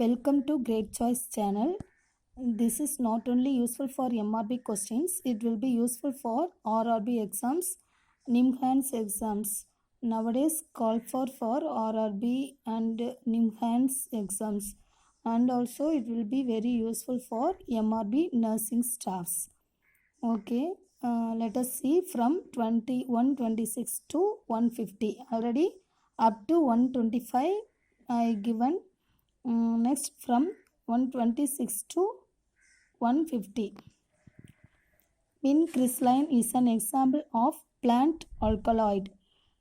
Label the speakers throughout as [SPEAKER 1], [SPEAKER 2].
[SPEAKER 1] Welcome to Great Choice channel. This is not only useful for MRB questions, it will be useful for RRB exams, NIMHANS exams. Nowadays call for RRB and NIMHANS exams, and also it will be very useful for MRB nursing staffs. Okay, let us see from 126 to 150. Already up to 125 I given. Next from 126 to 150. Vincrystalline is an example of plant alkaloid.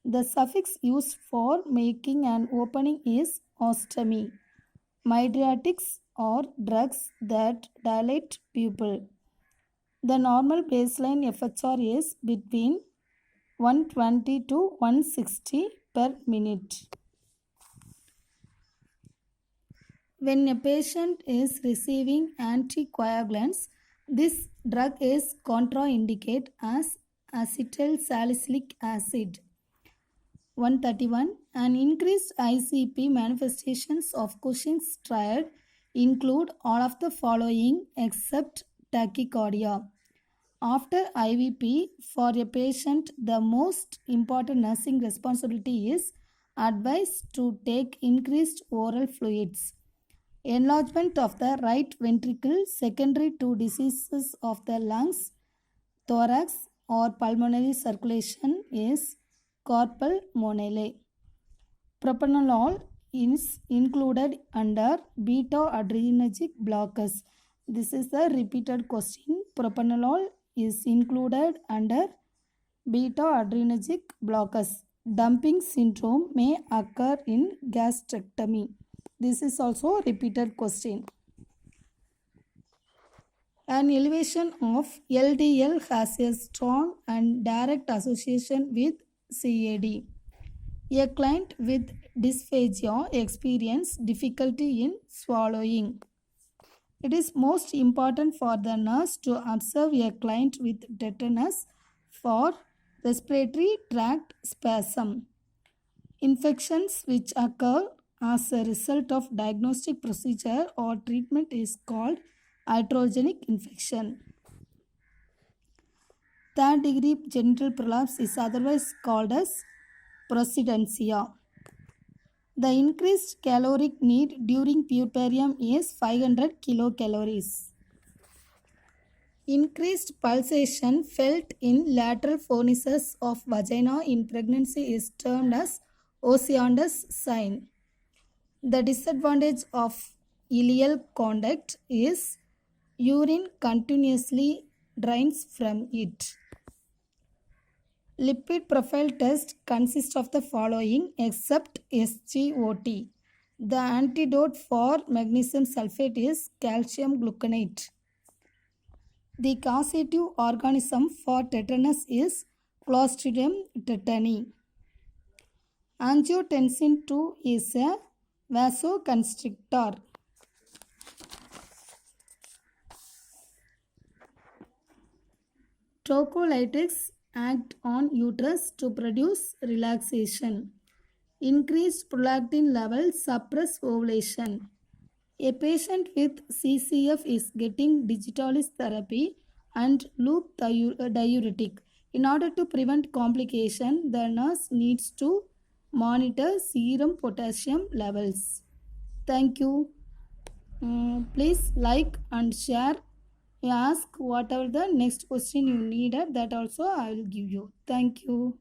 [SPEAKER 1] The suffix used for making and opening is ostomy. Mydriatics are drugs that dilate pupil. The normal baseline FHR is between 120 to 160 per minute. When a patient is receiving anticoagulants, this drug is contraindicated as acetylsalicylic acid. 131. An increased ICP manifestations of Cushing's triad include all of the following except tachycardia. After IVP, for a patient, the most important nursing responsibility is advice to take increased oral fluids. Enlargement of the right ventricle secondary to diseases of the lungs, thorax or pulmonary circulation is carpal monale. Propranolol is included under beta-adrenergic blockers. This is the repeated question. Propranolol is included under beta-adrenergic blockers. Dumping syndrome may occur in gastrectomy. This is also repeated question. An elevation of LDL has a strong and direct association with CAD. A client with dysphagia experiences difficulty in swallowing. It is most important for the nurse to observe a client with tetanus for respiratory tract spasm. Infections which occur as a result of diagnostic procedure or treatment is called iatrogenic infection. Third degree genital prolapse is otherwise called as procedentia. The increased caloric need during puerperium is 500 kilocalories. Increased pulsation felt in lateral fornices of vagina in pregnancy is termed as Osiander's sign. The disadvantage of ileal conduct is urine continuously drains from it. Lipid profile test consists of the following except SGOT. The antidote for magnesium sulfate is calcium gluconate. The causative organism for tetanus is Clostridium tetani. Angiotensin II is a vasoconstrictor. Tocolytics act on uterus to produce relaxation. Increased prolactin levels suppress ovulation. A patient with CCF is getting digitalis therapy and loop diuretic. In order to prevent complication, the nurse needs to monitor serum potassium levels. Thank you. Please like and share. Ask whatever the next question you needed, that also I will give you. Thank you.